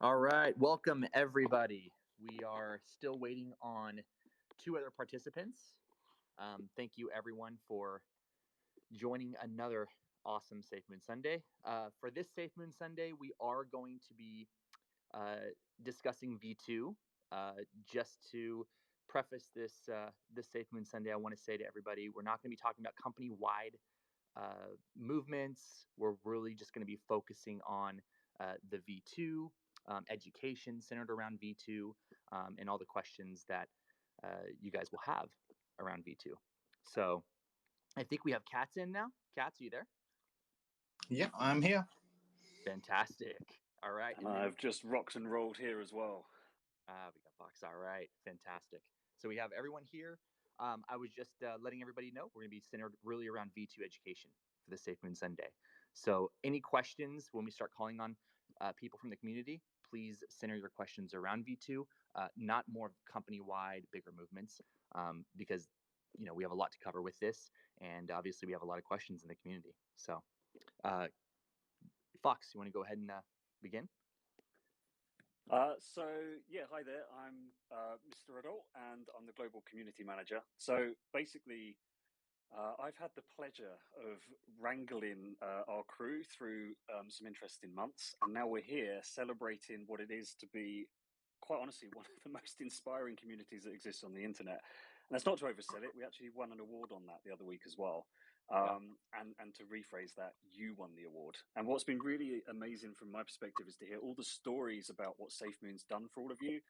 All right, welcome everybody. We are still waiting on two other participants. Thank you everyone for joining another awesome Safe Moon Sunday. For this Safe Moon Sunday, we are going to be discussing V2. Just to preface this Safe Moon Sunday, I want to say to everybody, we're not going to be talking about company-wide movements. We're really just going to be focusing on the V2, education centered around V2, and all the questions that you guys will have around V2. So I think we have Kat's in now. Kat's, are you there? Yeah, I'm here. Fantastic. All right. And I've just rocked and rolled here as well. We got Box. All right. Fantastic. So we have everyone here. I was just letting everybody know we're going to be centered really around V2 education for the Safe Moon Sunday. So any questions when we start calling on people from the community, please center your questions around V2, not more company-wide bigger movements, because we have a lot to cover with this, and obviously we have a lot of questions in the community. So, Fox, you want to go ahead and begin? Hi there. I'm Mr. Adult, and I'm the Global Community Manager. So basically, I've had the pleasure of wrangling our crew through some interesting months, and now we're here celebrating what it is to be, quite honestly, one of the most inspiring communities that exists on the internet. And that's not to oversell it. We actually won an award on that the other week as well. And to rephrase that, you won the award. And what's been really amazing from my perspective is to hear all the stories about what SafeMoon's done for all of you,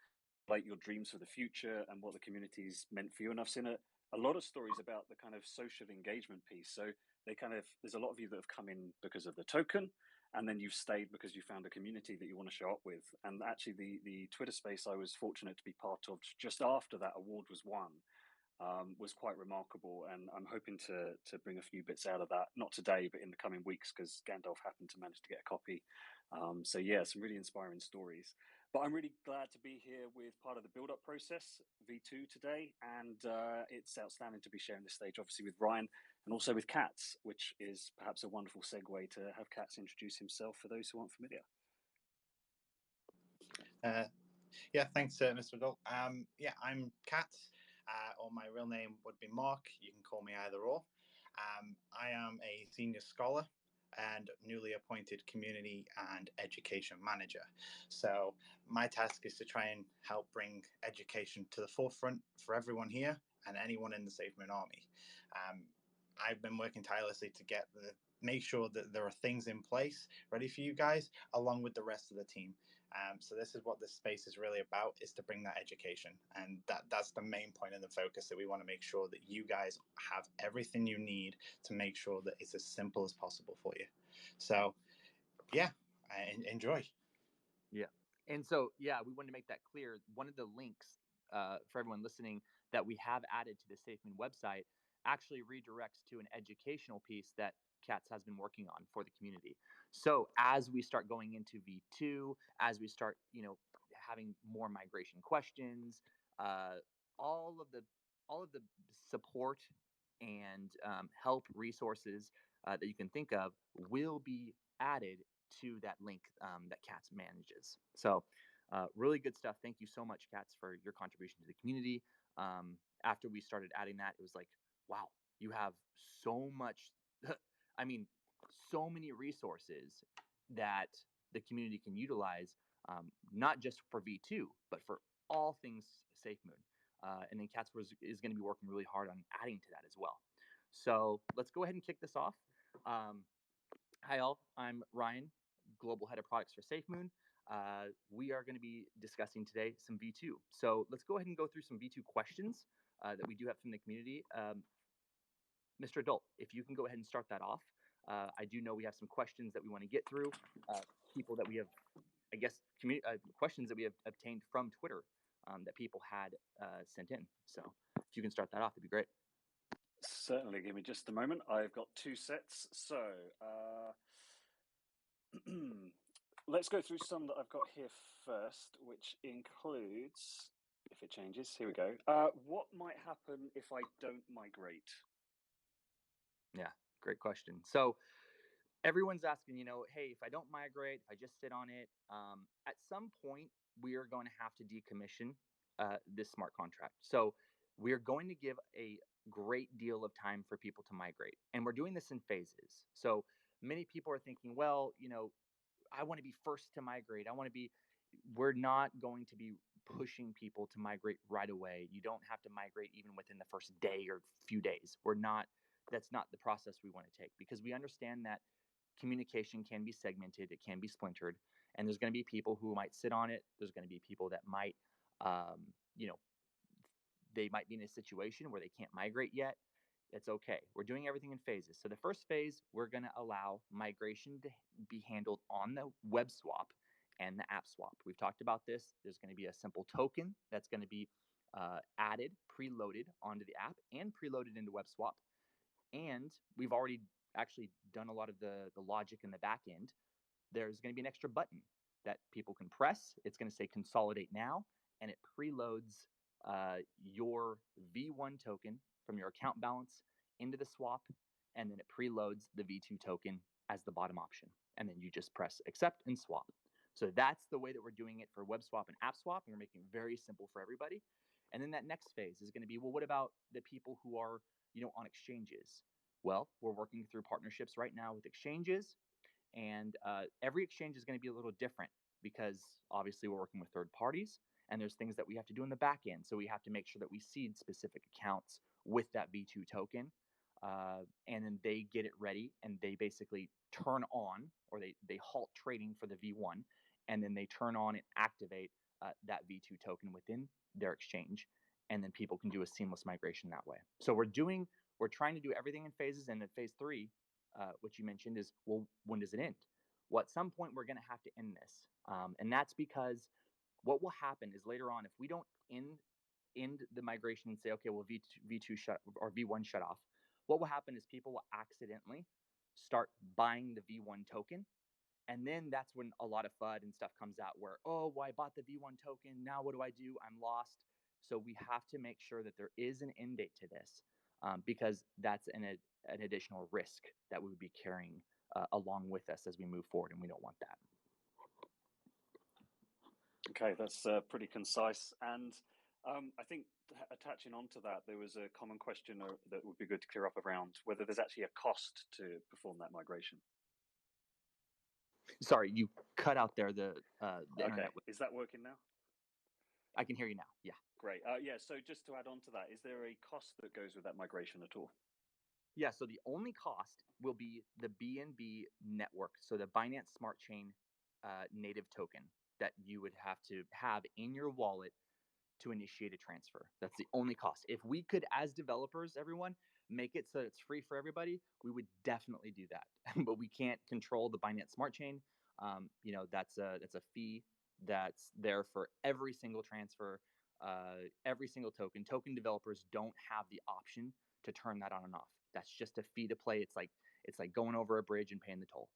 like your dreams for the future and what the community's meant for you. And I've seen a lot of stories about the kind of social engagement piece. So there's a lot of you that have come in because of the token, and then you've stayed because you found a community that you want to show up with. And actually the Twitter space I was fortunate to be part of just after that award was won was quite remarkable, and I'm hoping to bring a few bits out of that, not today, but in the coming weeks, because Gandalf happened to manage to get a copy. Some really inspiring stories. But I'm really glad to be here with part of the build-up process, V2 today, and it's outstanding to be sharing the stage, obviously, with Ryan, and also with Katz, which is perhaps a wonderful segue to have Katz introduce himself for those who aren't familiar. Thanks, Mr. Adult. I'm Katz, or my real name would be Mark. You can call me either or. I am a senior scholar and newly appointed community and education manager. So my task is to try and help bring education to the forefront for everyone here and anyone in the SafeMoon Army. I've been working tirelessly to make sure that there are things in place ready for you guys, along with the rest of the team. So this is what this space is really about, is to bring that education. And that's the main point and the focus, that we want to make sure that you guys have everything you need to make sure that it's as simple as possible for you. So, enjoy. Yeah. And so, we wanted to make that clear. One of the links for everyone listening that we have added to the SafeMoon website actually redirects to an educational piece that Katz has been working on for the community. So as we start going into V2, as we start, having more migration questions, all of the support and help resources that you can think of will be added to that link that Katz manages. So really good stuff. Thank you so much, Katz, for your contribution to the community. After we started adding that, it was like, wow, you have so much, so many resources that the community can utilize, not just for V2, but for all things SafeMoon. And then Katz is going to be working really hard on adding to that as well. So let's go ahead and kick this off. Hi all, I'm Ryan, Global Head of Products for SafeMoon. We are going to be discussing today some V2. So let's go ahead and go through some V2 questions that we do have from the community. Mr. Adult, if you can go ahead and start that off. I do know we have some questions that we want to get through, people that we have, questions that we have obtained from Twitter that people had sent in. So if you can start that off, that'd be great. Certainly, give me just a moment. I've got two sets. So let's go through some that I've got here first, which includes, if it changes, here we go. What might happen if I don't migrate? Yeah, great question. So everyone's asking, hey, if I don't migrate, if I just sit on it, at some point we are going to have to decommission this smart contract. So we are going to give a great deal of time for people to migrate, and we're doing this in phases. So many people are thinking, well, I want to be first to migrate. We're not going to be pushing people to migrate right away. You don't have to migrate even within the first day or few days. That's not the process we want to take, because we understand that communication can be segmented, it can be splintered, and there's going to be people who might sit on it. There's going to be people that might, um, you know, they might be in a situation where they can't migrate yet. It's okay. We're doing everything in phases. So the first phase, we're going to allow migration to be handled on the web swap and the app swap. We've talked about this. There's going to be a simple token that's going to be added, preloaded onto the app and preloaded into web swap. And we've already actually done a lot of the logic in the back end. There's going to be an extra button that people can press. It's going to say consolidate now, and it preloads your V1 token from your account balance into the swap, and then it preloads the V2 token as the bottom option. And then you just press accept and swap. So that's the way that we're doing it for web swap and app swap, and we're making it very simple for everybody. And then that next phase is going to be, well, what about the people who are, on exchanges? Well, we're working through partnerships right now with exchanges, and every exchange is going to be a little different, because obviously we're working with third parties, and there's things that we have to do in the back end. So we have to make sure that we seed specific accounts with that V2 token, and then they get it ready, and they basically turn on, or they halt trading for the V1, and then they turn on and activate that V2 token within their exchange, and then people can do a seamless migration that way. So we're trying to do everything in phases, and in phase 3, what you mentioned is, well, when does it end? Well, at some point we're going to have to end this, and that's because what will happen is later on, if we don't end the migration and say, okay, well, V2 shut, or V1 shut off, what will happen is people will accidentally start buying the V1 token. And then that's when a lot of FUD and stuff comes out where, oh, well, I bought the V1 token. Now what do I do? I'm lost. So we have to make sure that there is an end date to this, because that's an additional risk that we would be carrying along with us as we move forward, and we don't want that. Okay, that's pretty concise. And I think attaching onto that, there was a common question that would be good to clear up around whether there's actually a cost to perform that migration. Sorry, you cut out there. The okay. internet. Is that working now? I can hear you now. Yeah. Great. Yeah. So just to add on to that, is there a cost that goes with that migration at all? Yeah. So the only cost will be the BNB network. So the Binance Smart Chain native token that you would have to have in your wallet to initiate a transfer. That's the only cost. If we could, as developers, everyone, make it so it's free for everybody, we would definitely do that. But we can't control the Binance Smart Chain. That's a fee that's there for every single transfer, every single token. Token developers don't have the option to turn that on and off. That's just a fee to play. It's like going over a bridge and paying the toll.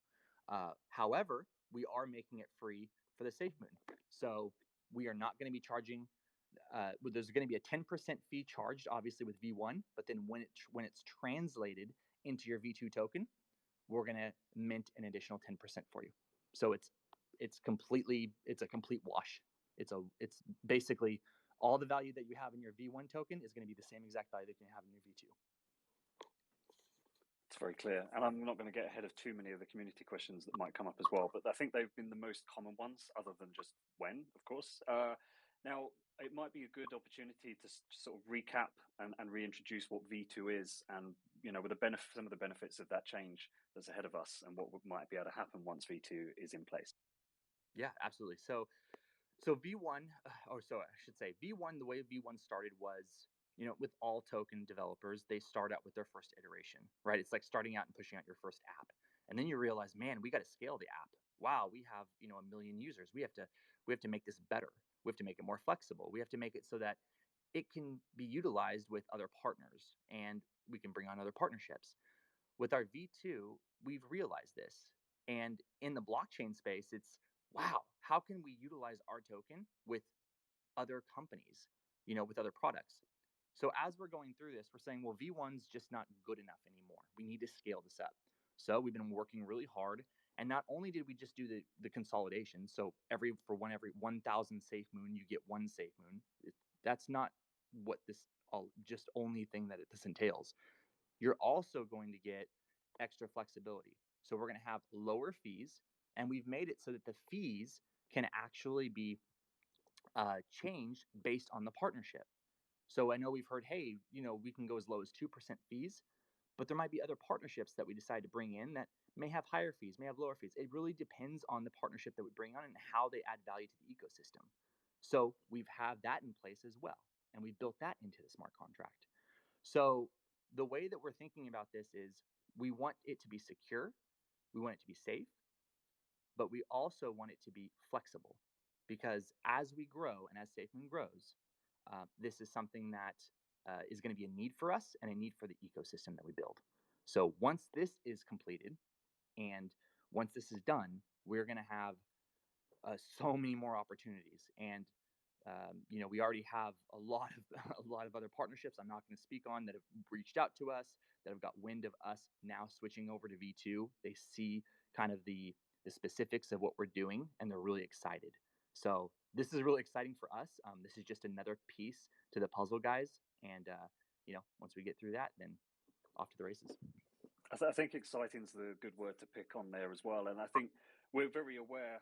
However, we are making it free for the SafeMoon. So we are not going to be charging. There's going to be a 10% fee charged, obviously, with V1, but then when it's translated into your V2 token, we're going to mint an additional 10% for you. So it's a complete wash. It's basically all the value that you have in your V1 token is going to be the same exact value that you have in your V2. It's very clear. And I'm not going to get ahead of too many of the community questions that might come up as well, but I think they've been the most common ones, other than just when, of course. Now, it might be a good opportunity to sort of recap and reintroduce what V2 is, and with some of the benefits of that change that's ahead of us, and what might be able to happen once V2 is in place. Yeah, absolutely. So V1, or so I should say, V1. The way V1 started was, with all token developers, they start out with their first iteration, right? It's like starting out and pushing out your first app, and then you realize, man, we got to scale the app. Wow, we have 1 million users. We have to make this better. We have to make it more flexible. We have to make it so that it can be utilized with other partners, and we can bring on other partnerships. With our V2, we've realized this, and in the blockchain space, it's, wow, how can we utilize our token with other companies, with other products? So as we're going through this, we're saying, well, V1's just not good enough anymore. We need to scale this up. So we've been working really hard. And not only did we just do the consolidation, so every 1,000 SafeMoon, you get one SafeMoon. That's not what this just only thing that this entails. You're also going to get extra flexibility. So we're going to have lower fees, and we've made it so that the fees can actually be changed based on the partnership. So I know we've heard, hey, we can go as low as 2% fees, but there might be other partnerships that we decide to bring in that may have higher fees, may have lower fees. It really depends on the partnership that we bring on and how they add value to the ecosystem. So we've had that in place as well, and we built that into the smart contract. So the way that we're thinking about this is we want it to be secure, we want it to be safe, but we also want it to be flexible, because as we grow and as SafeMoon grows, this is something that is going to be a need for us and a need for the ecosystem that we build. So once this is completed and once this is done, we're going to have so many more opportunities. And we already have a lot of a lot of other partnerships I'm not going to speak on that have reached out to us, that have got wind of us now switching over to V2. They see kind of the specifics of what we're doing, and they're really excited. So this is really exciting for us. This is just another piece to the puzzle, guys. And once we get through that, then off to the races. I think exciting is the good word to pick on there as well. And I think we're very aware.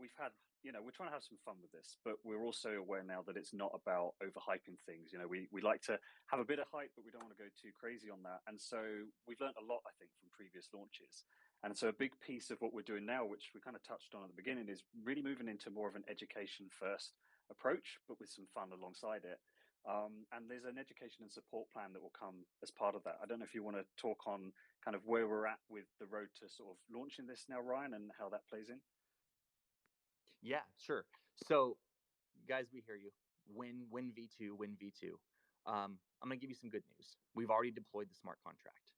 We've had, we're trying to have some fun with this, but we're also aware now that it's not about overhyping things. We like to have a bit of hype, but we don't want to go too crazy on that. And so we've learned a lot, I think, from previous launches. And so a big piece of what we're doing now, which we kind of touched on at the beginning, is really moving into more of an education first approach, but with some fun alongside it. And there's an education and support plan that will come as part of that. I don't know if you want to talk on kind of where we're at with the road to sort of launching this now, Ryan, and how that plays in. Yeah, sure. So, guys, we hear you. Win V2, win V2. I'm going to give you some good news. We've already deployed the smart contract.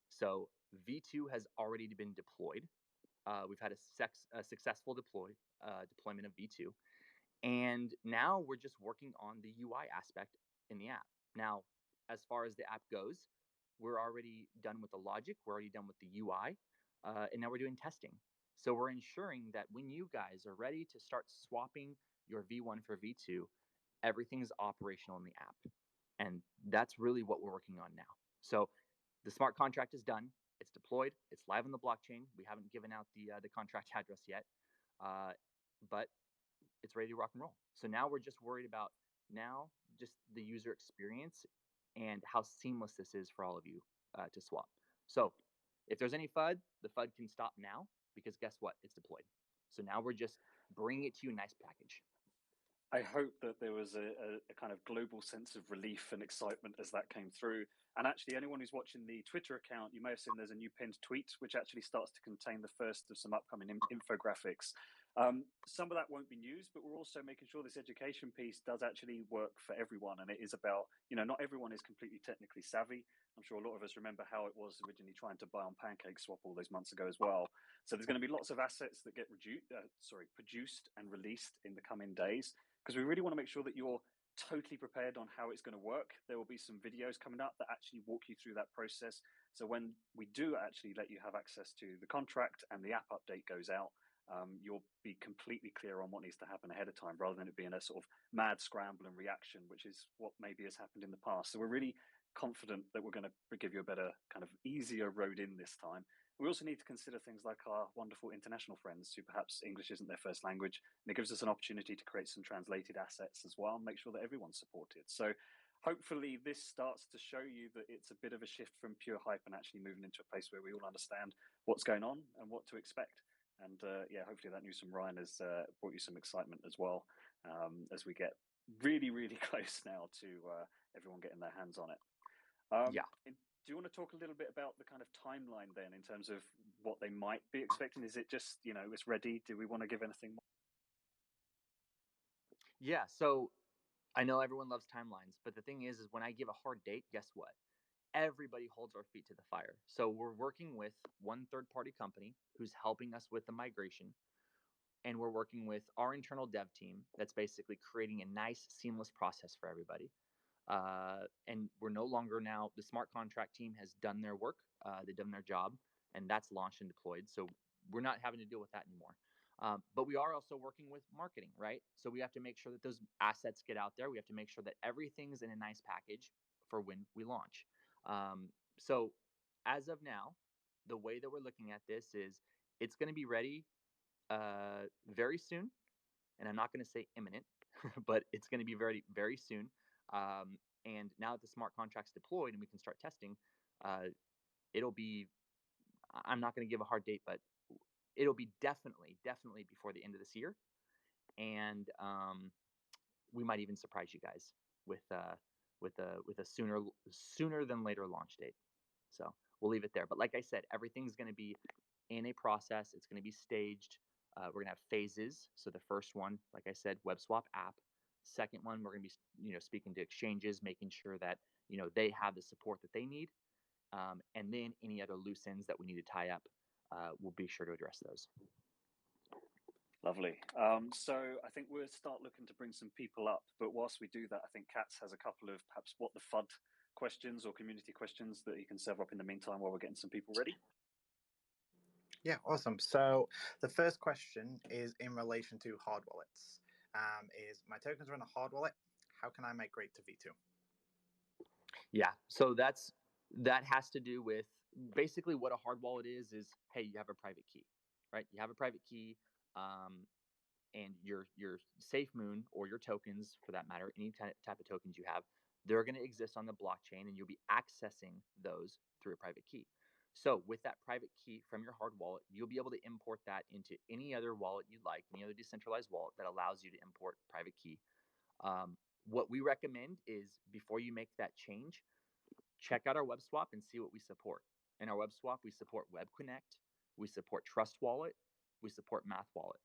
So V2 has already been deployed. We've had a successful deployment of V2. And now we're just working on the UI aspect in the app. Now, as far as the app goes, we're already done with the logic, we're already done with the UI, and now we're doing testing. So we're ensuring that when you guys are ready to start swapping your V1 for V2, everything's operational in the app. And that's really what we're working on now. So the smart contract is done. It's deployed. It's live on the blockchain. We haven't given out the contract address yet, but it's ready to rock and roll. So now we're just worried about just the user experience and how seamless this is for all of you to swap. So if there's any FUD, the FUD can stop now, because guess what? It's deployed. So now we're just bringing it to you in a nice package. I hope that there was a kind of global sense of relief and excitement as that came through. And actually, anyone who's watching the Twitter account, you may have seen there's a new pinned tweet, which actually starts to contain the first of some upcoming infographics. Some of that won't be news, but we're also making sure this education piece does actually work for everyone. And it is about, not everyone is completely technically savvy. I'm sure a lot of us remember how it was originally trying to buy on PancakeSwap all those months ago as well. So there's going to be lots of assets that get produced and released in the coming days, because we really want to make sure that you're totally prepared on how it's going to work. There will be some videos coming up that actually walk you through that process. So when we do actually let you have access to the contract and the app update goes out, you'll be completely clear on what needs to happen ahead of time, rather than it being a sort of mad scramble and reaction, which is what maybe has happened in the past. So we're really confident that we're going to give you a better, kind of easier road in this time. We also need to consider things like our wonderful international friends who perhaps English isn't their first language, and it gives us an opportunity to create some translated assets as well, and make sure that everyone's supported. So hopefully this starts to show you that it's a bit of a shift from pure hype and actually moving into a place where we all understand what's going on and what to expect. And hopefully that news from Ryan has brought you some excitement as well, as we get really, really close now to everyone getting their hands on it. Do you want to talk a little bit about the kind of timeline then, in terms of what they might be expecting? Is it just, it's ready? Do we want to give anything more? Yeah, so I know everyone loves timelines, but the thing is when I give a hard date, guess what? Everybody holds our feet to the fire. So we're working with one third-party company who's helping us with the migration, and we're working with our internal dev team that's basically creating a nice, seamless process for everybody. And we're no longer now, the smart contract team has done their work, they've done their job, and that's launched and deployed. So we're not having to deal with that anymore. But we are also working with marketing, right? So we have to make sure that those assets get out there. We have to make sure that everything's in a nice package for when we launch. So as of now, the way that we're looking at this is it's going to be ready very soon. And I'm not going to say imminent, but it's going to be very, very soon. And now that the smart contract's deployed and we can start testing, it'll be, I'm not going to give a hard date, but it'll be definitely before the end of this year. And we might even surprise you guys with a sooner than later launch date. So we'll leave it there. But like I said, everything's going to be in a process. It's going to be staged. We're going to have phases. So the first one, like I said, web swap app. Second one, we're going to be speaking to exchanges, making sure that they have the support that they need, and then any other loose ends that we need to tie up, we'll be sure to address those. Lovely. So I think we'll start looking to bring some people up. But whilst we do that, I think Katz has a couple of perhaps what the FUD questions or community questions that you can serve up in the meantime while we're getting some people ready. Yeah, awesome. So the first question is in relation to hard wallets. Is my tokens are in a hard wallet? How can I migrate to V2? Yeah, so that has to do with basically what a hard wallet is hey, you have a private key, right? You have a private key, and your SafeMoon or your tokens, for that matter, any type of tokens you have, they're going to exist on the blockchain, and you'll be accessing those through a private key. So with that private key from your hard wallet, you'll be able to import that into any other wallet you'd like, any other decentralized wallet that allows you to import private key. What we recommend is before you make that change, check out our web swap and see what we support. In our web swap, we support Web Connect, we support Trust Wallet, we support Math Wallet,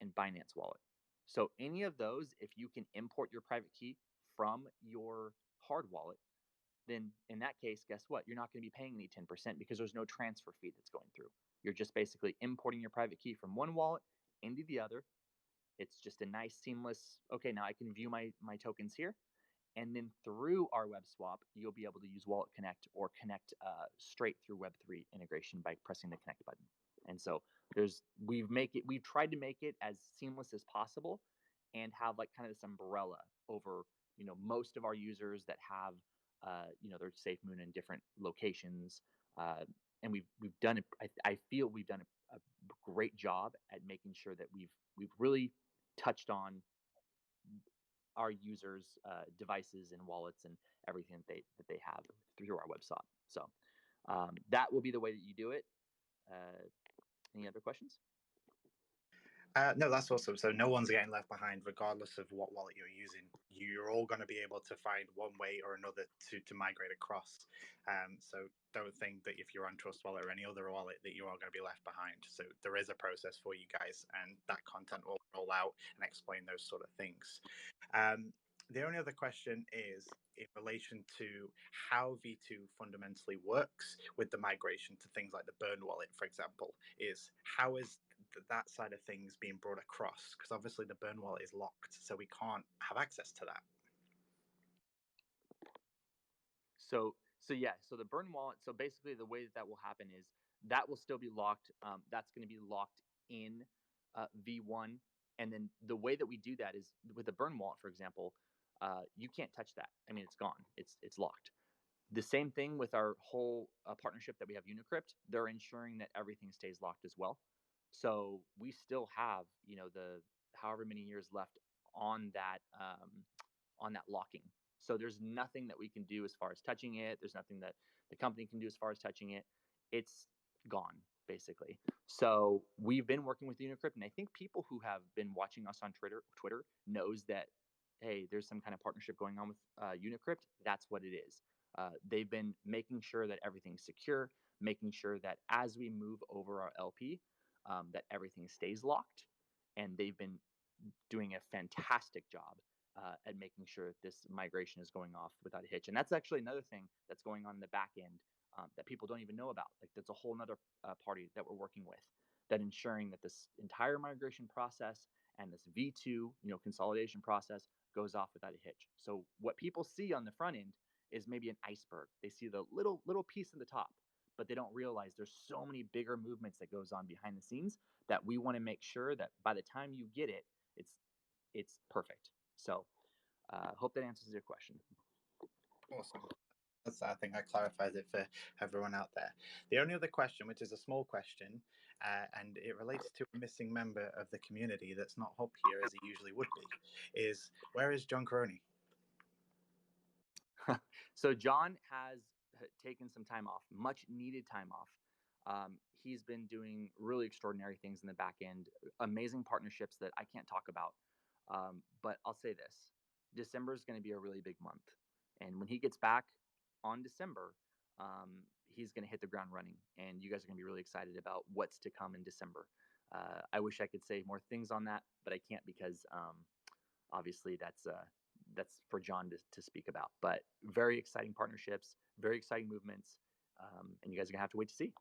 and Binance Wallet. So any of those, if you can import your private key from your hard wallet, then in that case, guess what? You're not going to be paying any 10% because there's no transfer fee that's going through. You're just basically importing your private key from one wallet into the other. It's just a nice seamless, okay, now I can view my tokens here. And then through our web swap, you'll be able to use Wallet Connect or connect straight through Web3 integration by pressing the connect button. And so we've tried to make it as seamless as possible and have like kind of this umbrella over most of our users that have their SafeMoon in different locations. And we've done it. I feel we've done a great job at making sure that we've really touched on our users' devices and wallets and everything that they have through our web swap. So that will be the way that you do it. Any other questions? No, that's awesome. So no one's getting left behind, regardless of what wallet you're using. You're all going to be able to find one way or another to migrate across. So don't think that if you're on Trust Wallet or any other wallet that you are going to be left behind. So there is a process for you guys, and that content will roll out and explain those sort of things. The only other question is in relation to how V2 fundamentally works with the migration to things like the Burn wallet, for example, is how is that side of things being brought across? Because obviously the Burn wallet is locked, so we can't have access to that. So the Burn wallet. So basically, the way that will happen is that will still be locked. That's going to be locked in V1, and then the way that we do that is with the Burn wallet, for example. You can't touch that. I mean, it's gone. It's locked. The same thing with our whole partnership that we have Unicrypt. They're ensuring that everything stays locked as well. So we still have the however many years left on that locking. So there's nothing that we can do as far as touching it. There's nothing that the company can do as far as touching it. It's gone basically. So we've been working with Unicrypt, and I think people who have been watching us on Twitter knows that hey, there's some kind of partnership going on with Unicrypt. That's what it is. They've been making sure that everything's secure, making sure that as we move over our LP, that everything stays locked, and they've been doing a fantastic job at making sure that this migration is going off without a hitch. And that's actually another thing that's going on in the back end that people don't even know about. Like that's a whole nother party that we're working with that ensuring that this entire migration process and this V2 consolidation process goes off without a hitch. So what people see on the front end is maybe an iceberg. They see the little piece at the top, but they don't realize there's so many bigger movements that goes on behind the scenes that we want to make sure that by the time you get it, it's perfect. So hope that answers your question. Awesome. I think that clarifies it for everyone out there. The only other question, which is a small question, and it relates to a missing member of the community that's not up here as he usually would be, is where is John Cronin? So John has taken some time off, much needed time off. He's been doing really extraordinary things in the back end, amazing partnerships that I can't talk about. But I'll say this: December is going to be a really big month, and when he gets back on December, he's going to hit the ground running, and you guys are going to be really excited about what's to come in December. I wish I could say more things on that, but I can't because obviously that's for John to speak about. But very exciting partnerships, very exciting movements, and you guys are gonna have to wait to see.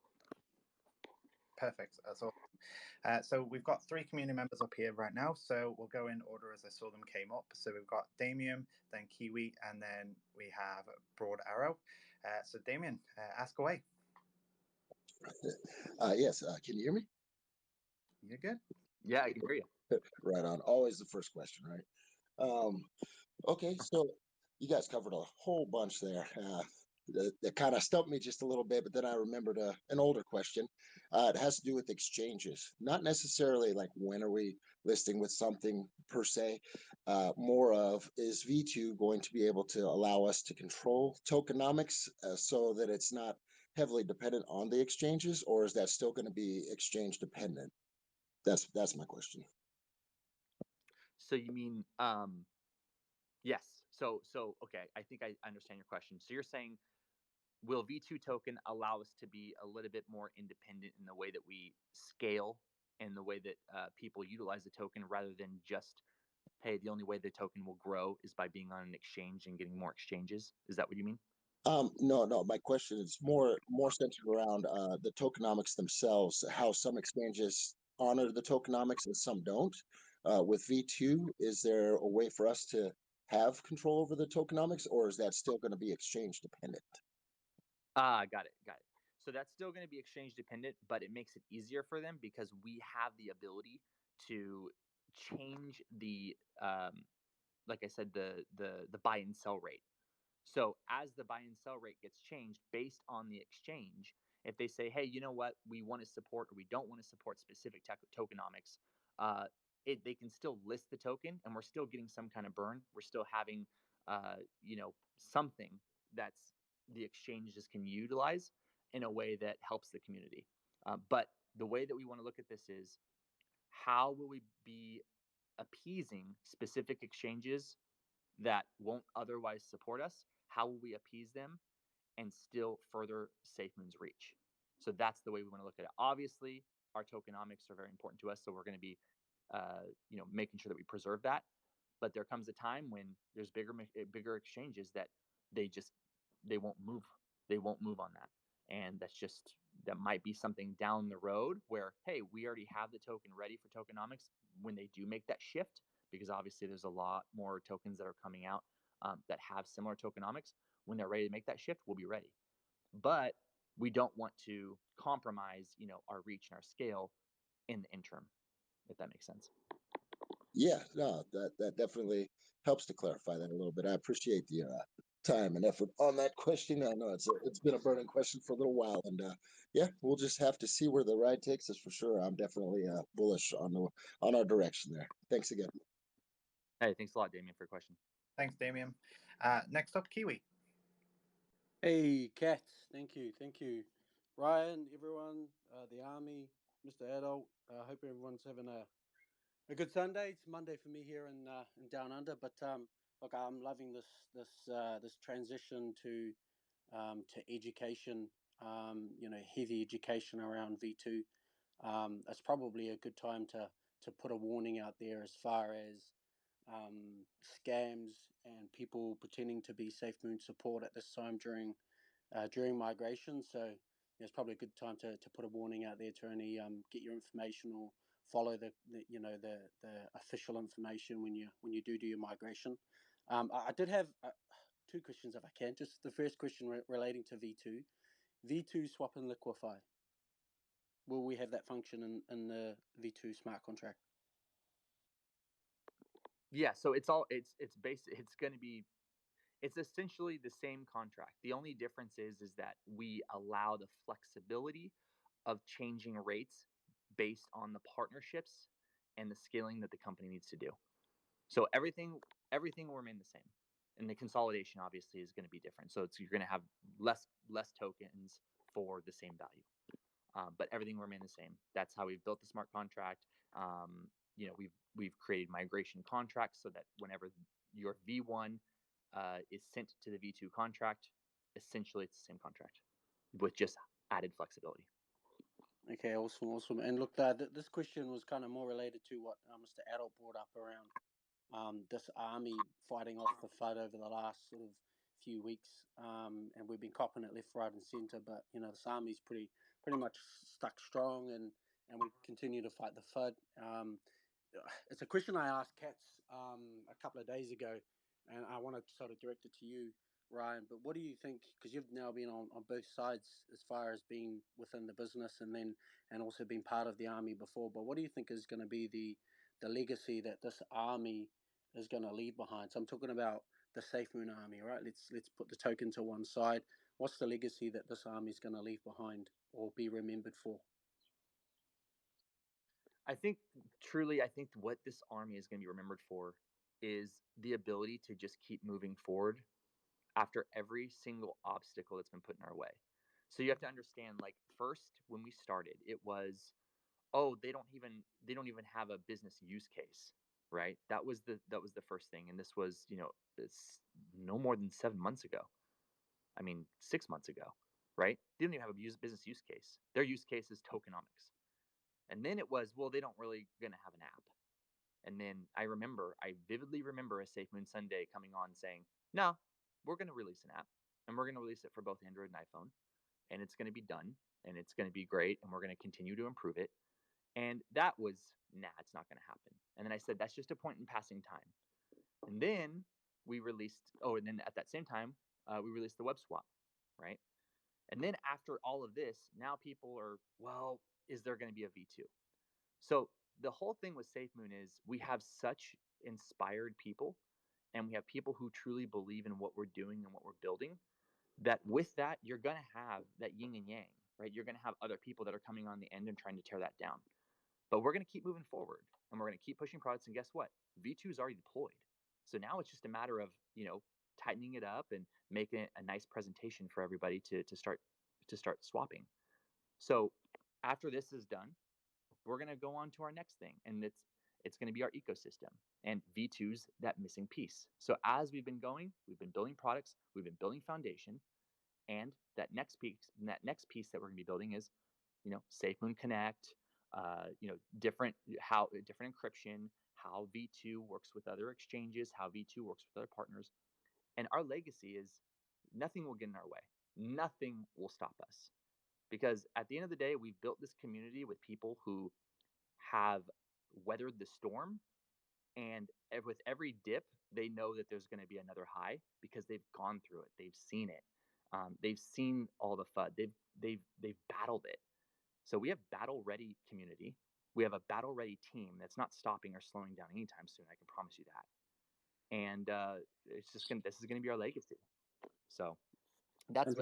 Perfect. That's all. So we've got 3 community members up here right now. So we'll go in order as I saw them came up. So we've got Damien, then Kiwi, and then we have Broad Arrow. So Damien, ask away. Yes. Can you hear me? You're good. Yeah, I can hear you. Right on. Always the first question, right? Okay, so you guys covered a whole bunch there. That kind of stumped me just a little bit, but then I remembered an older question. It has to do with exchanges, not necessarily like when are we listing with something per se. More of, is V2 going to be able to allow us to control tokenomics so that it's not heavily dependent on the exchanges, or is that still going to be exchange dependent? That's my question. So you mean yes. So okay, I think I understand your question. So you're saying, will V2 token allow us to be a little bit more independent in the way that we scale and the way that people utilize the token, rather than just, hey, the only way the token will grow is by being on an exchange and getting more exchanges? Is that what you mean? No. My question is more centered around the tokenomics themselves. How some exchanges honor the tokenomics and some don't. With V2, is there a way for us to have control over the tokenomics, or is that still going to be exchange dependent? Got it. So that's still going to be exchange dependent, but it makes it easier for them because we have the ability to change the, like I said, the buy and sell rate. So as the buy and sell rate gets changed based on the exchange, if they say, hey, you know what, we want to support or we don't want to support specific tokenomics, they can still list the token, and we're still getting some kind of burn. We're still having, something that's the exchanges can utilize in a way that helps the community. But the way that we want to look at this is, how will we be appeasing specific exchanges that won't otherwise support us? How will we appease them and still further SafeMoon's reach? So that's the way we want to look at it. Obviously, our tokenomics are very important to us, so we're going to be, making sure that we preserve that. But there comes a time when there's bigger exchanges that they just they won't move. They won't move on that, and that might be something down the road where, hey, we already have the token ready for tokenomics when they do make that shift, because obviously there's a lot more tokens that are coming out that have similar tokenomics. When they're ready to make that shift, we'll be ready. But we don't want to compromise, our reach and our scale in the interim, if that makes sense. Yeah, no, that definitely helps to clarify that a little bit. I appreciate the time and effort on that question. I know it's been a burning question for a little while, and yeah, we'll just have to see where the ride takes us for sure. I'm definitely bullish on our direction there. Thanks again. Hey, thanks a lot, Damien, for your question. Thanks, Damien. Next up, Kiwi. Hey, Kat. Thank you, Ryan, everyone, the army, Mr. Adult. I hope everyone's having a good Sunday. It's Monday for me here in Down Under, but look, I'm loving this transition to education. Heavy education around V2. It's probably a good time to put a warning out there as far as scams and people pretending to be SafeMoon support at this time during migration. So it's probably a good time to put a warning out there to only get your information or follow the official information when you do your migration. I did have 2 questions if I can. Just the first question relating to V2 V2 swap and liquefy. Will we have that function in the V2 smart contract? Yeah, so it's going to be, it's essentially the same contract. The only difference is that we allow the flexibility of changing rates based on the partnerships and the scaling that the company needs to do. So everything will remain the same, and the consolidation obviously is going to be different. So you're going to have less tokens for the same value, but everything will remain the same. That's how we've built the smart contract. We've created migration contracts so that whenever your V1 is sent to the V2 contract, essentially it's the same contract with just added flexibility. Okay, awesome. And look, this question was kind of more related to what Mr. Adult brought up around this army fighting off the FUD over the last sort of few weeks, and we've been copping it left, right, and centre. But this army's pretty much stuck strong, and we continue to fight the FUD. It's a question I asked Katz a couple of days ago, and I want to sort of direct it to you, Ryan. But what do you think? Because you've now been on both sides as far as being within the business and also being part of the army before. But what do you think is going to be the legacy that this army is going to leave behind? So I'm talking about the SafeMoon army, right? Let's put the token to one side. What's the legacy that this army is going to leave behind or be remembered for? I think what this army is going to be remembered for is the ability to just keep moving forward after every single obstacle that's been put in our way. So you have to understand, like, first when we started, it was, oh, they don't even have a business use case, right? That was the first thing, and this was it's no more than 7 months ago. I mean, 6 months ago, right? They don't even have a business use case. Their use case is tokenomics. And then it was, well, they don't really gonna have an app. And then I vividly remember a SafeMoon Sunday coming on saying, no, we're gonna release an app, and we're gonna release it for both Android and iPhone, and it's gonna be done, and it's gonna be great, and we're gonna continue to improve it. And that was, nah, it's not gonna happen. And then I said, that's just a point in passing time. And then and then at that same time, we released the web swap, right? And then after all of this, now people are, well, is there going to be a V2? So the whole thing with SafeMoon is we have such inspired people, and we have people who truly believe in what we're doing and what we're building, that with that, you're going to have that yin and yang, right? You're going to have other people that are coming on the end and trying to tear that down. But we're going to keep moving forward, and we're going to keep pushing products. And guess what? V2 is already deployed. So now it's just a matter of, tightening it up and making it a nice presentation for everybody to start swapping. So after this is done, we're going to go on to our next thing, and it's going to be our ecosystem, and V2's that missing piece. So as we've been going, we've been building products, we've been building foundation, and that next piece that we're going to be building is, SafeMoon Connect, different encryption, how V2 works with other exchanges, how V2 works with other partners. And our legacy is nothing will get in our way. Nothing will stop us. Because at the end of the day, we've built this community with people who have weathered the storm, and with every dip, they know that there's going to be another high because they've gone through it. They've seen it. They've seen all the FUD. They've battled it. So we have battle-ready community. We have a battle-ready team that's not stopping or slowing down anytime soon. I can promise you that. And this is gonna be our legacy. So that's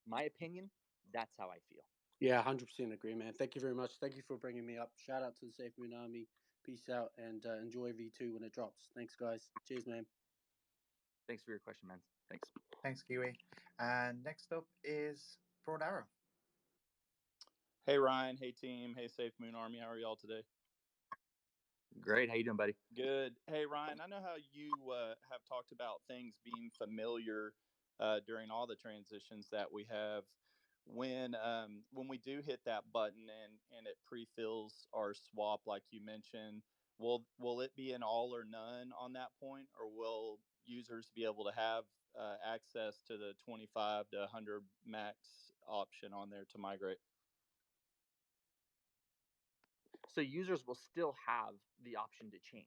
my opinion. That's how I feel. Yeah, 100% agree, man. Thank you very much. Thank you for bringing me up. Shout out to the SafeMoon Army. Peace out, and enjoy V2 when it drops. Thanks, guys. Cheers, man. Thanks for your question, man. Thanks. Thanks, Kiwi. And next up is Broad Arrow. Hey, Ryan. Hey, team. Hey, SafeMoon Army. How are y'all today? Great. How you doing, buddy? Good. Hey, Ryan, I know how you have talked about things being familiar during all the transitions that we have. When we do hit that button and it pre-fills our swap, like you mentioned, will it be an all or none on that point, or will users be able to have access to the 25 to 100 max option on there to migrate? So users will still have the option to change.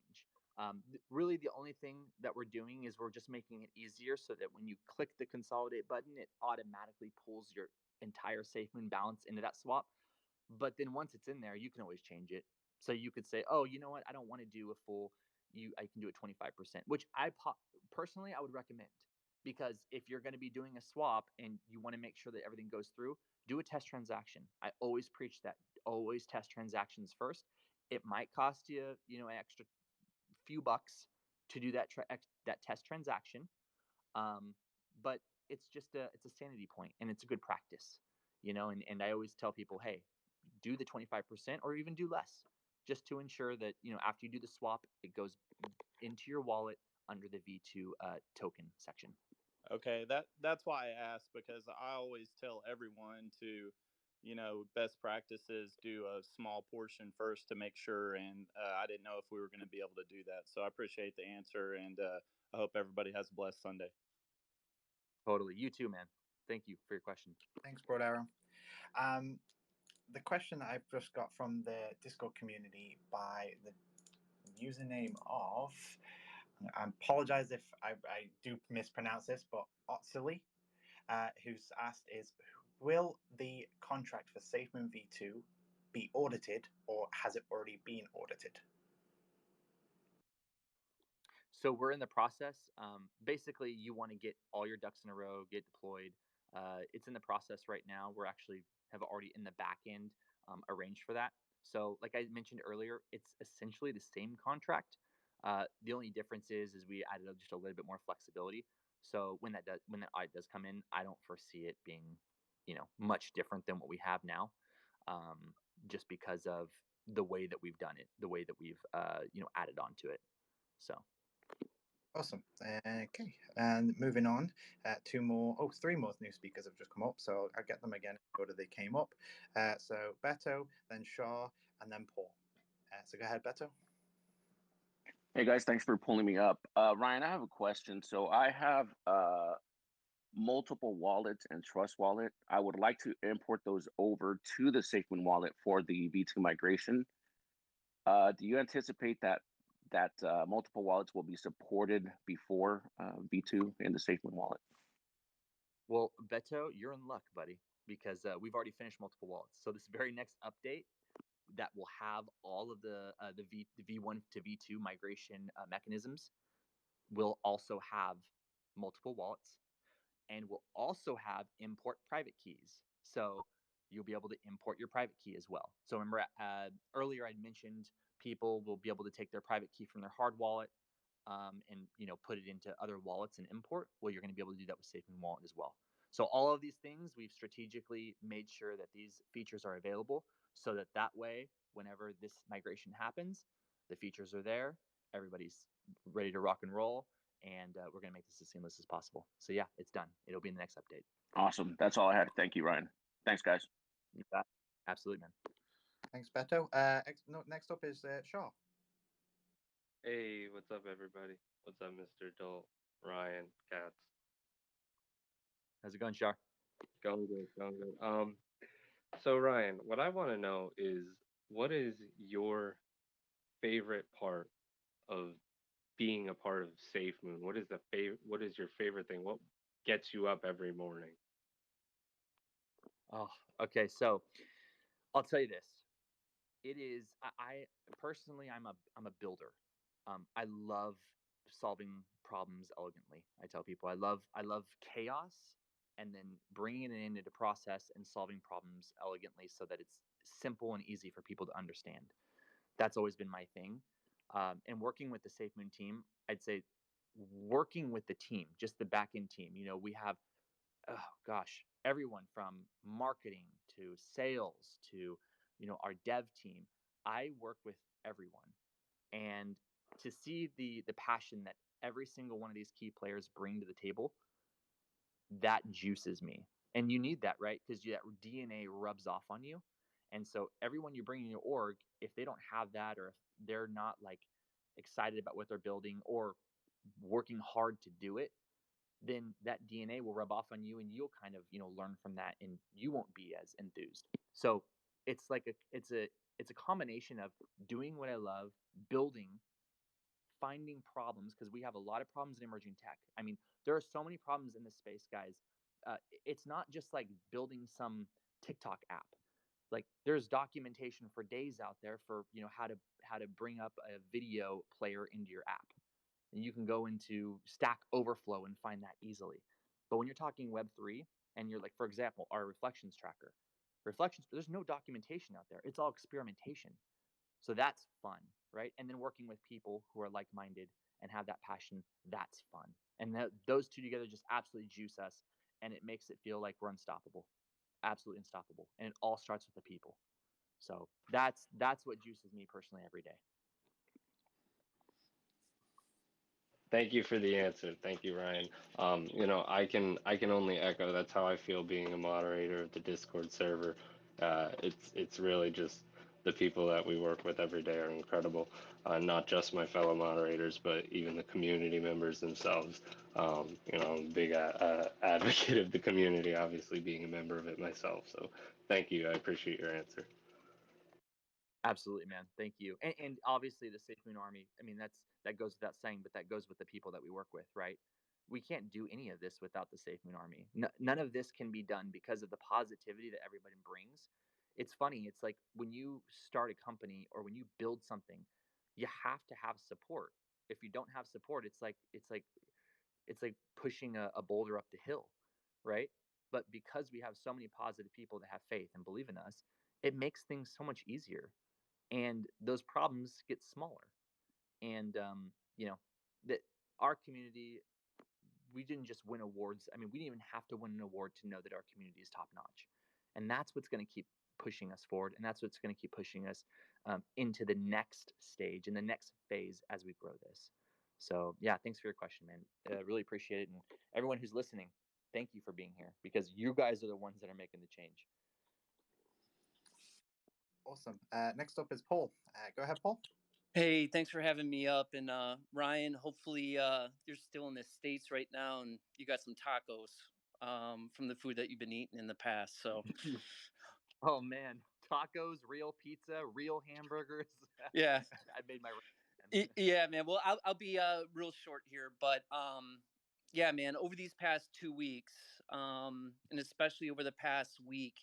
Really, the only thing that we're doing is we're just making it easier so that when you click the consolidate button, it automatically pulls your entire SafeMoon balance into that swap. But then once it's in there, you can always change it. So you could say, oh, you know what? I don't want to do a full. I can do it 25%, which personally I would recommend, because if you're going to be doing a swap and you want to make sure that everything goes through, do a test transaction. I always preach that. Always test transactions first. It might cost you, an extra few bucks to do that test transaction, but it's a sanity point and it's a good practice, and I always tell people, hey, do the 25% or even do less, just to ensure that after you do the swap, it goes into your wallet under the V2 token section. Okay, that's why I asked, because I always tell everyone to, best practices, do a small portion first to make sure. And I didn't know if we were going to be able to do that. So I appreciate the answer, and I hope everybody has a blessed Sunday. Totally. You too, man. Thank you for your question. Thanks, Bro Darrow. The question that I've just got from the Discord community by the username of, I apologize if I do mispronounce this, but Otsili, who's asked is, will the contract for SafeMoon V2 be audited, or has it already been audited? So we're in the process. Basically, you want to get all your ducks in a row, get deployed. It's in the process right now. We're actually have already in the back end arranged for that. So, like I mentioned earlier, it's essentially the same contract. The only difference is we added just a little bit more flexibility. So when that audit does come in, I don't foresee it being, much different than what we have now, just because of the way that we've done it, the way that we've added on to it. So. Awesome. Okay, and moving on, three more new speakers have just come up, so I'll get them again in the order they came up. So Beto, then Shaw, and then Paul. So go ahead, Beto. Hey guys, thanks for pulling me up. Ryan, I have a question. So I have multiple wallets and Trust Wallet. I would like to import those over to the SafeMoon wallet for the V2 migration. Do you anticipate that multiple wallets will be supported before V2 in the SafeMoon wallet? Well, Beto, you're in luck, buddy, because we've already finished multiple wallets. So this very next update that will have all of the V1 to V2 migration mechanisms will also have multiple wallets, and will also have import private keys. So you'll be able to import your private key as well. So remember, earlier I mentioned people will be able to take their private key from their hard wallet and put it into other wallets and import. Well, you're going to be able to do that with SafeMoon Wallet as well. So all of these things, we've strategically made sure that these features are available, so that way, whenever this migration happens, the features are there, everybody's ready to rock and roll, and we're going to make this as seamless as possible. So yeah, it's done. It'll be in the next update. Awesome. That's all I had. Thank you, Ryan. Thanks, guys. You got it. Absolutely, man. Thanks, Beto. Next up is Shaw. Hey, what's up, everybody? What's up, Mr. Dolt, Ryan, Katz? How's it going, Shar? Going good, going good. So Ryan, what I want to know is, what is your favorite part of being a part of SafeMoon? What is your favorite thing? What gets you up every morning? Oh, okay. So I'll tell you this. It is. I personally, I'm a builder. I love solving problems elegantly. I tell people I love chaos, and then bringing it into the process and solving problems elegantly so that it's simple and easy for people to understand. That's always been my thing. And working with the SafeMoon team, I'd say working with the team, just the back end team. We have, oh gosh, everyone from marketing to sales to our dev team. I work with everyone, and to see the passion that every single one of these key players bring to the table, that juices me. And you need that, right? Because that DNA rubs off on you. And so everyone you bring in your org, if they don't have that, or if they're not like excited about what they're building or working hard to do it, then that DNA will rub off on you, and you'll kind of learn from that, and you won't be as enthused. So it's like it's a combination of doing what I love, building finding problems, because we have a lot of problems in emerging tech. I mean, there are so many problems in this space, guys. It's not just like building some TikTok app. Like, there's documentation for days out there for, you know, how to bring up a video player into your app. And you can go into Stack Overflow and find that easily. But when you're talking Web3 and you're like, for example, our reflections tracker, there's no documentation out there. It's all experimentation. So that's fun, right? And then working with people who are like-minded and have that passion, that's fun. And those two together just absolutely juice us, and it makes it feel like we're unstoppable, absolutely unstoppable. And it all starts with the people. So that's what juices me personally every day. Thank you for the answer. Thank you, Ryan. You know, I can only echo. That's how I feel being a moderator of the Discord server. It's really just the people that we work with every day are incredible. Not just my fellow moderators, but even the community members themselves. You know, I'm a big advocate of the community, obviously being a member of it myself. So thank you. I appreciate your answer. Absolutely, man. Thank you. And obviously the SafeMoon Army, I mean, that goes without saying, but that goes with the people that we work with, right? We can't do any of this without the SafeMoon Army. None of this can be done because of the positivity that everybody brings. It's funny. It's like when you start a company or when you build something, you have to have support. If you don't have support, it's like pushing a boulder up the hill, right? But because we have so many positive people that have faith and believe in us, it makes things so much easier, and those problems get smaller. And you know, that our community, we didn't just win awards. I mean, we didn't even have to win an award to know that our community is top notch. And that's what's going to keep pushing us forward, and that's what's going to keep pushing us into the next stage and the next phase as we grow this. So yeah, thanks for your question, man. Really appreciate it. And everyone who's listening, thank you for being here, because you guys are the ones that are making the change. Awesome. Next up is Paul. Go ahead, Paul. Hey, thanks for having me up. And Ryan, hopefully you're still in the States right now and you got some tacos from the food that you've been eating in the past. So, Oh man, tacos, real pizza, real hamburgers. yeah. I made my. Yeah, man. Well, I'll be real short here, but yeah, man. Over these past 2 weeks, and especially over the past week,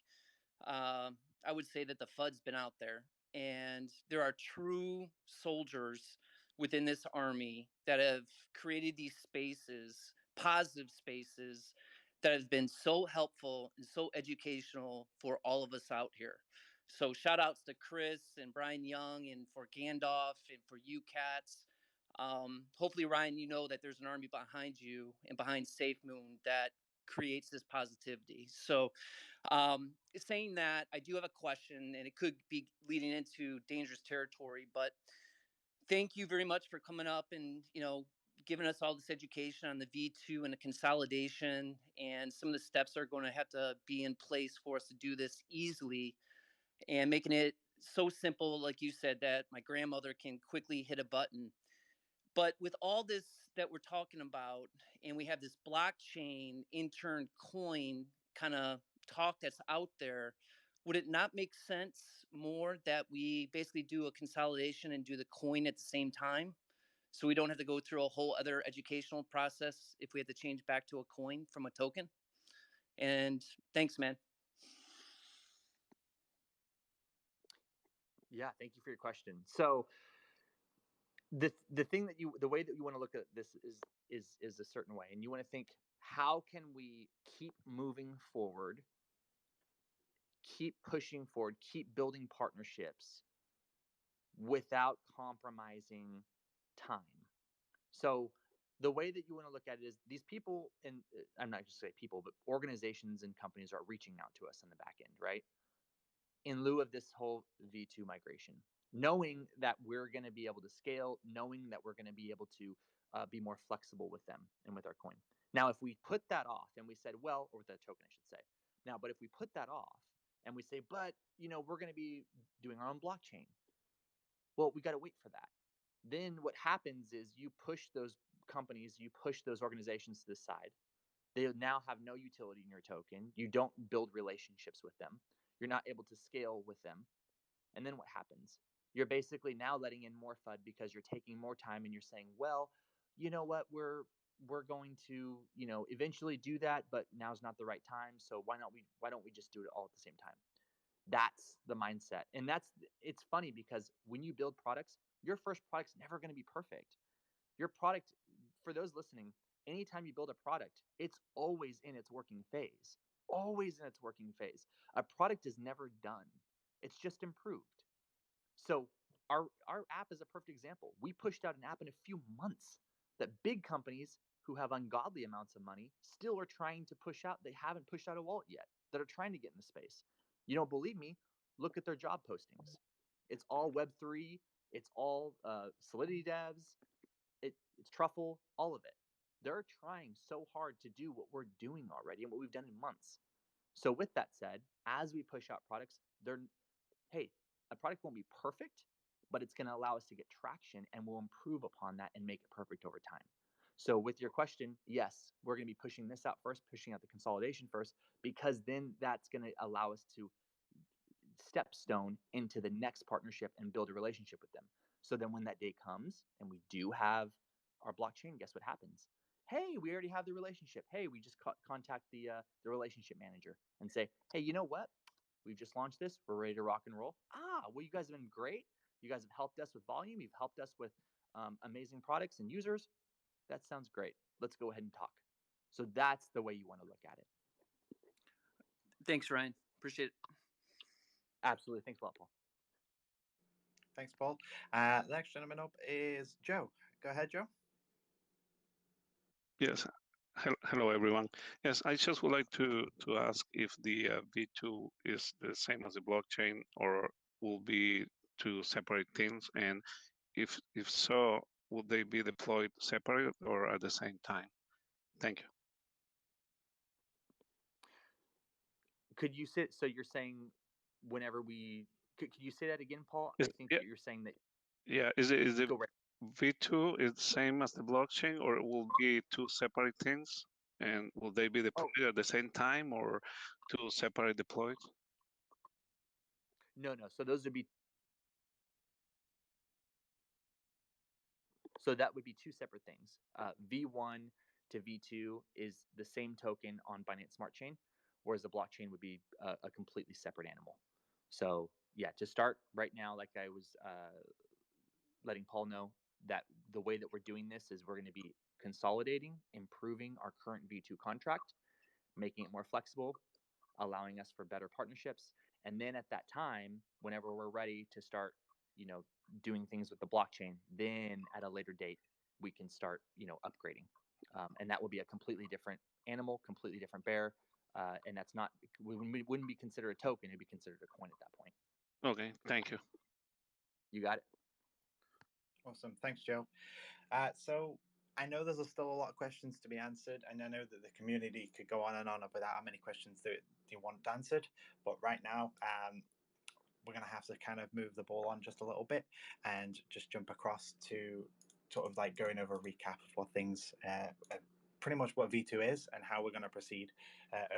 uh, I would say that the FUD's been out there, and there are true soldiers within this army that have created these spaces, positive spaces, that have been so helpful and so educational for all of us out here. So shout outs to Chris and Brian Young and for Gandalf and for you cats. Hopefully, Ryan, you know that there's an army behind you and behind SafeMoon that creates this positivity. So saying that, I do have a question, and it could be leading into dangerous territory. But thank you very much for coming up and giving us all this education on the V2 and the consolidation, and some of the steps are going to have to be in place for us to do this easily, and making it so simple, like you said, that my grandmother can quickly hit a button. But with all this that we're talking about, and we have this blockchain intern coin kind of talk that's out there, would it not make sense more that we basically do a consolidation and do the coin at the same time? So we don't have to go through a whole other educational process if we have to change back to a coin from a token? And thanks, man. Yeah, thank you for your question. So the thing that the way that you want to look at this is a certain way, and you want to think, how can we keep moving forward, keep pushing forward, keep building partnerships without compromising time. So the way that you want to look at it is, these people, and I'm not just say people, but organizations and companies are reaching out to us on the back end, right? In lieu of this whole V2 migration, knowing that we're going to be able to scale, knowing that we're going to be able to be more flexible with them and with our coin. Now, if we put that off and we said, well, or with the token, I should say. Now, but if we put that off and we say, but, we're going to be doing our own blockchain. Well, we got to wait for that. Then what happens is you push those companies, you push those organizations to the side. They now have no utility in your token. You don't build relationships with them. You're not able to scale with them. And then what happens? You're basically now letting in more FUD because you're taking more time and you're saying, well, you know what, we're going to, eventually do that, but now's not the right time. So why don't we just do it all at the same time? That's the mindset. And it's funny because when you build products, your first product's never going to be perfect. Your product, for those listening, anytime you build a product, it's always in its working phase. Always in its working phase. A product is never done. It's just improved. So our app is a perfect example. We pushed out an app in a few months that big companies who have ungodly amounts of money still are trying to push out. They haven't pushed out a wallet yet, that are trying to get in the space. You don't believe me? Look at their job postings. It's all Web3. It's all Solidity devs. It's Truffle, all of it. They're trying so hard to do what we're doing already and what we've done in months. So with that said, as we push out products, hey, a product won't be perfect, but it's going to allow us to get traction and we'll improve upon that and make it perfect over time. So with your question, yes, we're going to be pushing this out first, pushing out the consolidation first, because then that's going to allow us to stepstone into the next partnership and build a relationship with them. So then when that day comes and we do have our blockchain, guess what happens? Hey, we already have the relationship. Hey, we just contact the relationship manager and say, hey, you know what? We've just launched this. We're ready to rock and roll. Well, you guys have been great. You guys have helped us with volume. You've helped us with amazing products and users. That sounds great. Let's go ahead and talk. So that's the way you want to look at it. Thanks, Ryan. Appreciate it. Absolutely. Thanks a lot, Paul. Thanks, Paul. The next gentleman up is Joe. Go ahead, Joe. Yes. Hello, everyone. Yes, I just would like to ask if the V2 is the same as the blockchain or will be two separate things, and if so, would they be deployed separate or at the same time? Thank you. Could you say, so you're saying whenever could you say that again, Paul? I think that you're saying that. Yeah, is it V2 is the same as the blockchain, or it will be two separate things? And will they be deployed at the same time or two separate deployed? No. So those would be. So that would be two separate things. V1 to V2 is the same token on Binance Smart Chain, whereas the blockchain would be a completely separate animal. So yeah, to start right now, like I was letting Paul know, that the way that we're doing this is we're going to be consolidating, improving our current V2 contract, making it more flexible, allowing us for better partnerships. And then at that time, whenever we're ready to start, doing things with the blockchain, then at a later date, we can start, upgrading. And that will be a completely different animal, completely different bear. And that's not, we wouldn't be considered a token, it'd be considered a coin at that point. Okay, thank you. You got it. Awesome. Thanks, Joe. So I know there's still a lot of questions to be answered, and I know that the community could go on and on about how many questions do you want answered. But right now, we're going to have to kind of move the ball on just a little bit and just jump across to sort of like going over a recap of what things pretty much what V2 is and how we're going to proceed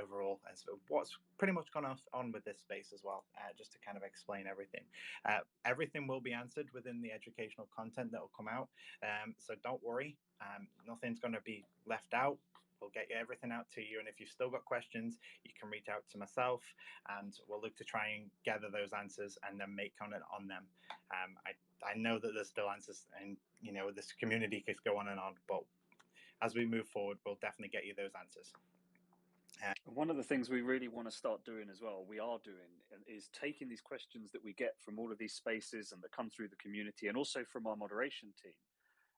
overall, and so what's pretty much gone on with this space as well, just to kind of explain everything. Everything will be answered within the educational content that will come out, so don't worry, nothing's going to be left out. We'll get you everything out to you, and if you've still got questions, you can reach out to myself, and we'll look to try and gather those answers and then make content on them. I know that there's still answers, and this community could go on and on, but as we move forward, we'll definitely get you those answers. One of the things we really want to start doing as well, we are doing, is taking these questions that we get from all of these spaces and that come through the community and also from our moderation team,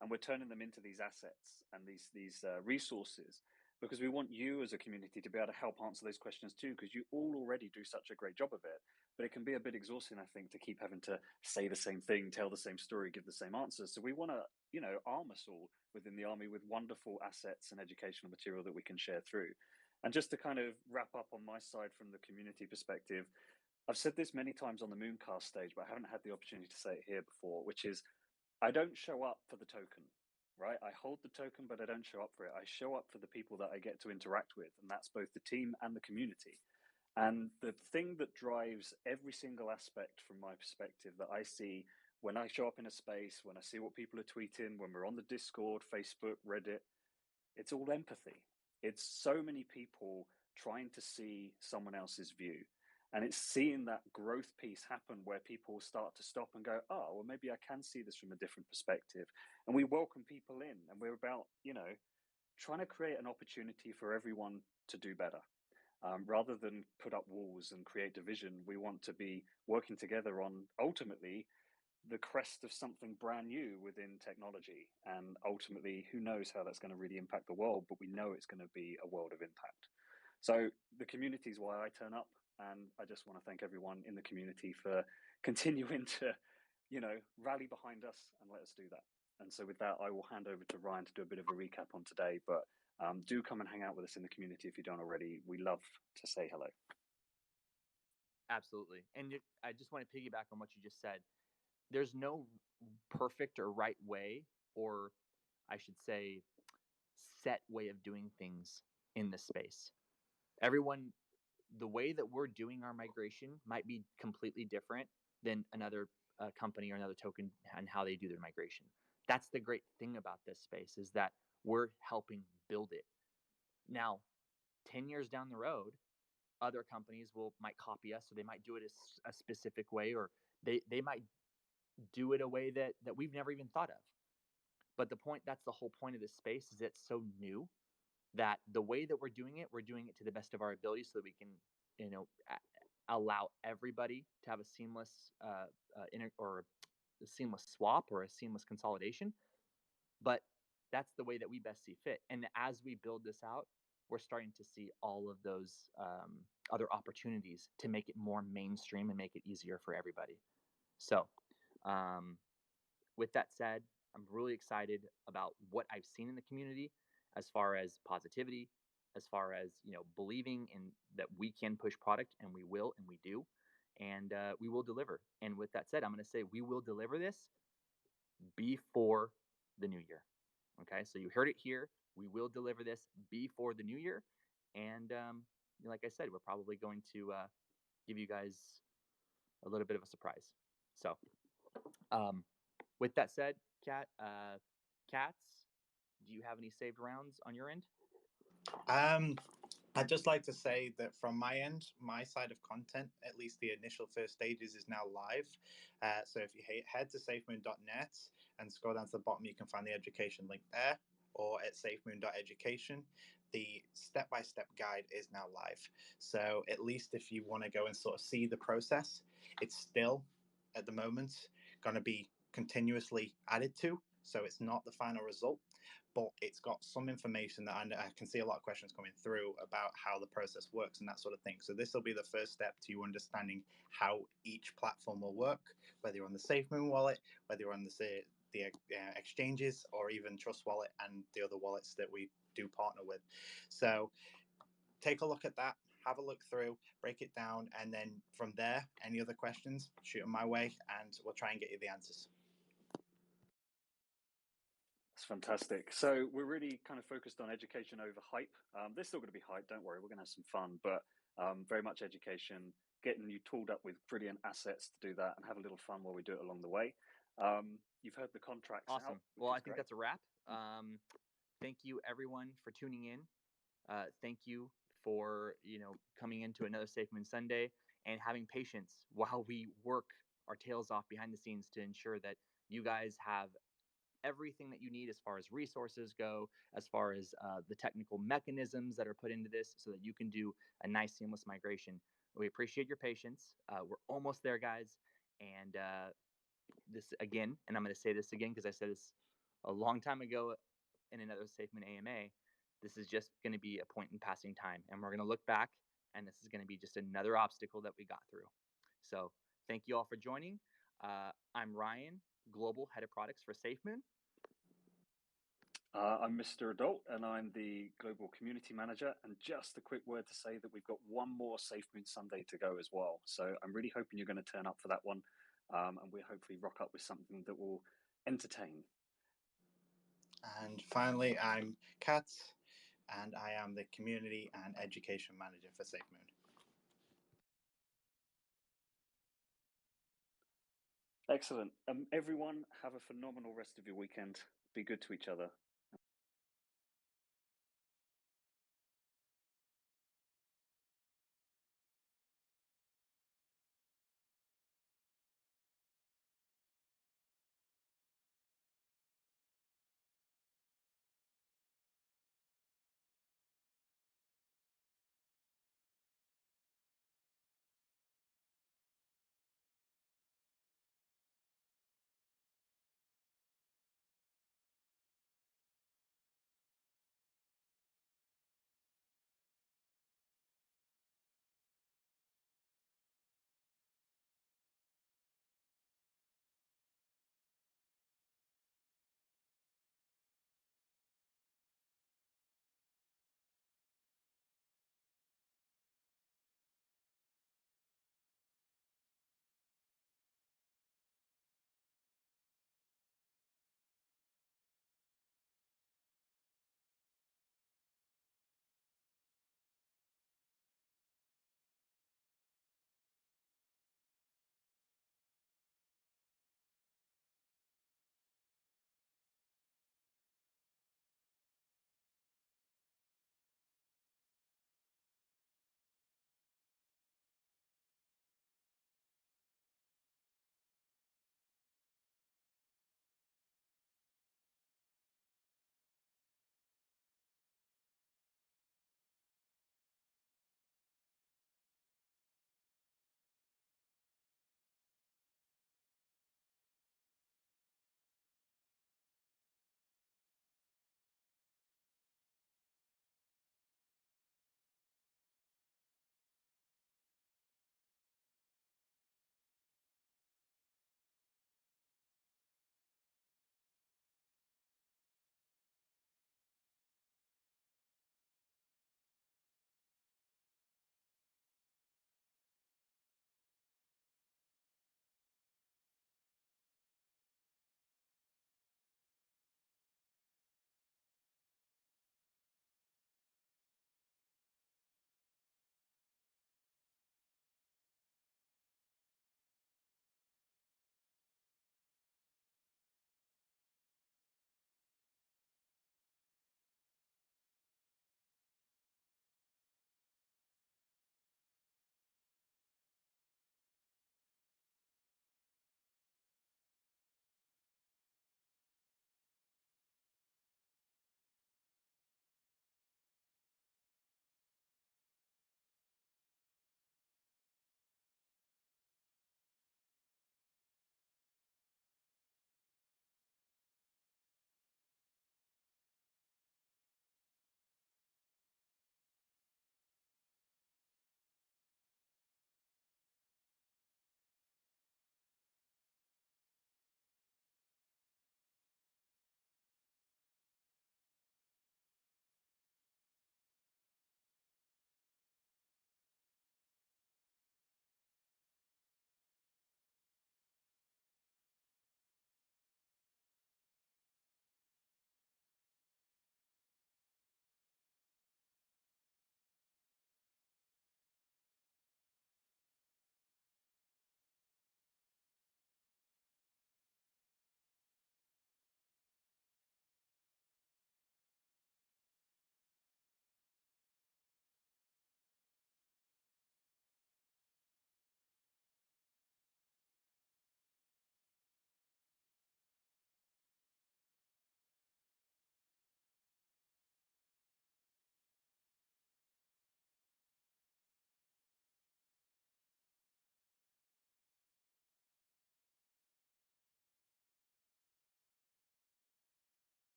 and we're turning them into these assets and these resources, because we want you as a community to be able to help answer those questions too, because you all already do such a great job of it. But it can be a bit exhausting, I think, to keep having to say the same thing, tell the same story, give the same answers. So we want to, arm us all within the army with wonderful assets and educational material that we can share through. And just to kind of wrap up on my side from the community perspective, I've said this many times on the Mooncast stage, but I haven't had the opportunity to say it here before, which is I don't show up for the token, right? I hold the token, but I don't show up for it. I show up for the people that I get to interact with, and that's both the team and the community. And the thing that drives every single aspect from my perspective that I see when I show up in a space, when I see what people are tweeting, when we're on the Discord, Facebook, Reddit, it's all empathy. It's so many people trying to see someone else's view. And it's seeing that growth piece happen where people start to stop and go, oh, well, maybe I can see this from a different perspective. And we welcome people in, and we're about, trying to create an opportunity for everyone to do better. Rather than put up walls and create division, we want to be working together on ultimately the crest of something brand new within technology. And ultimately, who knows how that's going to really impact the world, but we know it's going to be a world of impact. So the community is why I turn up. And I just want to thank everyone in the community for continuing to, rally behind us and let us do that. And so with that, I will hand over to Ryan to do a bit of a recap on today, but do come and hang out with us in the community if you don't already. We love to say hello. Absolutely. And I just want to piggyback on what you just said. There's no perfect or right way, or I should say set way of doing things in this space. Everyone, the way that we're doing our migration might be completely different than another company or another token and how they do their migration. That's the great thing about this space, is that we're helping build it. Now, 10 years down the road, other companies might copy us, or they might do it a specific way, or they might do it a way that we've never even thought of. But that's the whole point of this space, is it's so new that the way that we're doing it to the best of our ability, so that we can, allow everybody to have a seamless or a seamless swap or a seamless consolidation. But that's the way that we best see fit. And as we build this out, we're starting to see all of those other opportunities to make it more mainstream and make it easier for everybody. So with that said, I'm really excited about what I've seen in the community as far as positivity, as far as believing in that we can push product, and we will, and we do, and we will deliver. And with that said, I'm going to say we will deliver this before the new year. Okay, so you heard it here. We will deliver this before the new year, and like I said, we're probably going to give you guys a little bit of a surprise. So with that said, Cats, do you have any saved rounds on your end? I'd just like to say that from my end, my side of content, at least the initial first stages, is now live. So if you head to safemoon.net and scroll down to the bottom, you can find the education link there, or at safemoon.education. The step-by-step guide is now live. So at least if you want to go and sort of see the process, it's still, at the moment, going to be continuously added to. So it's not the final result, but it's got some information that I can see a lot of questions coming through about how the process works and that sort of thing. So this will be the first step to you understanding how each platform will work, whether you're on the SafeMoon wallet, whether you're on the exchanges, or even Trust Wallet and the other wallets that we do partner with. So take a look at that, have a look through, break it down, and then from there, any other questions, shoot them my way, and we'll try and get you the answers. That's fantastic. So we're really kind of focused on education over hype. There's still going to be hype, don't worry, we're going to have some fun, but very much education, getting you tooled up with brilliant assets to do that and have a little fun while we do it along the way. You've heard the contracts. Awesome. Out, well, I think that's a wrap. Thank you everyone for tuning in. Thank you for coming into another SafeMoon Sunday and having patience while we work our tails off behind the scenes to ensure that you guys have everything that you need as far as resources go, as far as the technical mechanisms that are put into this, so that you can do a nice seamless migration. We appreciate your patience. We're almost there, guys. And this again, and I'm going to say this again because I said this a long time ago in another SafeMoon AMA, this is just going to be a point in passing time. And we're going to look back, and this is going to be just another obstacle that we got through. So thank you all for joining. I'm Ryan, Global Head of Products for SafeMoon. I'm Mr. Adult, and I'm the Global Community Manager. And just a quick word to say that we've got one more SafeMoon Sunday to go as well. So I'm really hoping you're going to turn up for that one, and we'll hopefully rock up with something that will entertain. And finally, I'm Kat, and I am the Community and Education Manager for SafeMoon. Excellent. Everyone, have a phenomenal rest of your weekend. Be good to each other.